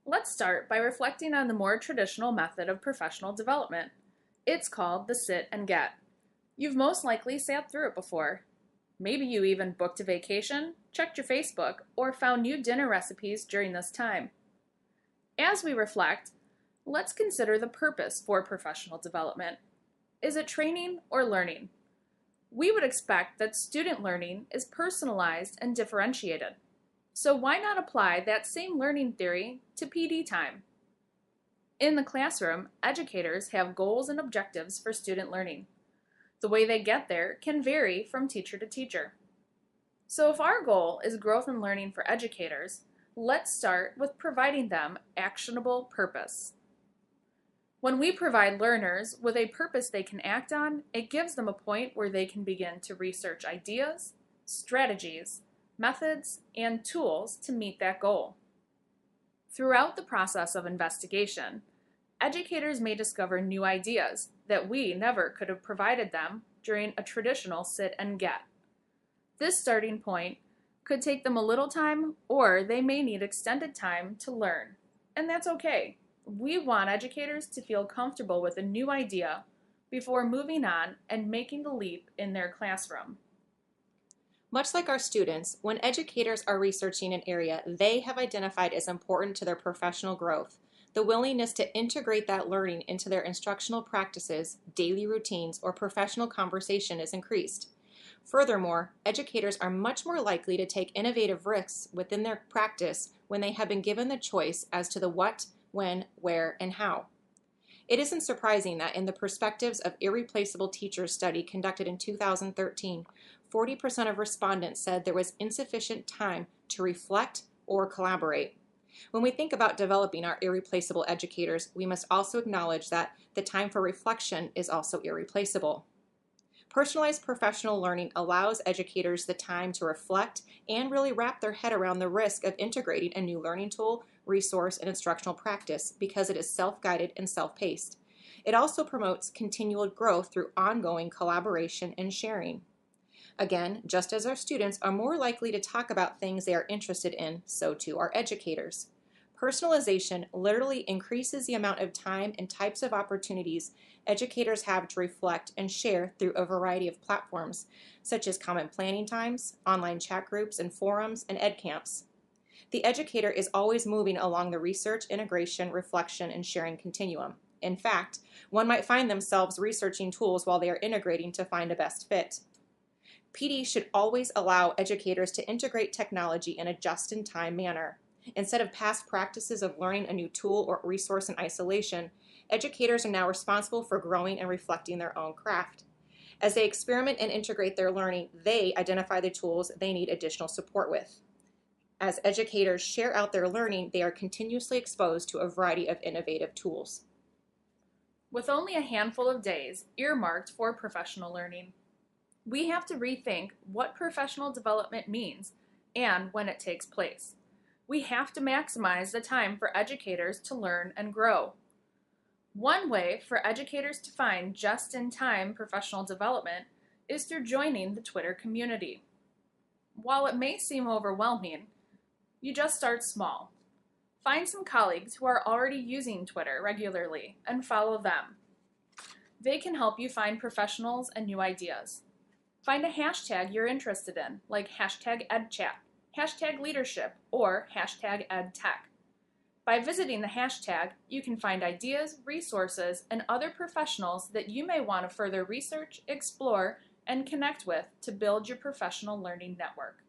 Let's start by reflecting on the more traditional method of professional development. It's called the sit and get. You've most likely sat through it before. Maybe you even booked a vacation, checked your Facebook, or found new dinner recipes during this time. As we reflect, let's consider the purpose for professional development. Is it training or learning? We would expect that student learning is personalized and differentiated. So why not apply that same learning theory to PD time? In the classroom, educators have goals and objectives for student learning. The way they get there can vary from teacher to teacher. So if our goal is growth and learning for educators, let's start with providing them actionable purpose. When we provide learners with a purpose they can act on, it gives them a point where they can begin to research ideas, strategies, methods, and tools to meet that goal. Throughout the process of investigation, educators may discover new ideas that we never could have provided them during a traditional sit and get. This starting point could take them a little time, or they may need extended time to learn, and that's okay. We want educators to feel comfortable with a new idea before moving on and making the leap in their classroom. Much like our students, when educators are researching an area they have identified as important to their professional growth, the willingness to integrate that learning into their instructional practices, daily routines, or professional conversation is increased. Furthermore, educators are much more likely to take innovative risks within their practice when they have been given the choice as to the what, when, where, and how. It isn't surprising that in the Perspectives of Irreplaceable Teachers study conducted in 2013, 40% of respondents said there was insufficient time to reflect or collaborate. When we think about developing our irreplaceable educators, we must also acknowledge that the time for reflection is also irreplaceable. Personalized professional learning allows educators the time to reflect and really wrap their head around the risk of integrating a new learning tool, resource, and instructional practice because it is self-guided and self-paced. It also promotes continual growth through ongoing collaboration and sharing. Again, just as our students are more likely to talk about things they are interested in, so too are educators. Personalization literally increases the amount of time and types of opportunities educators have to reflect and share through a variety of platforms, such as common planning times, online chat groups and forums, and ed camps. The educator is always moving along the research, integration, reflection, and sharing continuum. In fact, one might find themselves researching tools while they are integrating to find a best fit. PD should always allow educators to integrate technology in a just-in-time manner. Instead of past practices of learning a new tool or resource in isolation, educators are now responsible for growing and reflecting their own craft. As they experiment and integrate their learning, they identify the tools they need additional support with. As educators share out their learning, they are continuously exposed to a variety of innovative tools. With only a handful of days earmarked for professional learning, we have to rethink what professional development means and when it takes place. We have to maximize the time for educators to learn and grow. One way for educators to find just-in-time professional development is through joining the Twitter community. While it may seem overwhelming, you just start small. Find some colleagues who are already using Twitter regularly and follow them. They can help you find professionals and new ideas. Find a hashtag you're interested in, like hashtag EdChat, hashtag leadership, or hashtag EdTech. By visiting the hashtag, you can find ideas, resources, and other professionals that you may want to further research, explore, and connect with to build your professional learning network.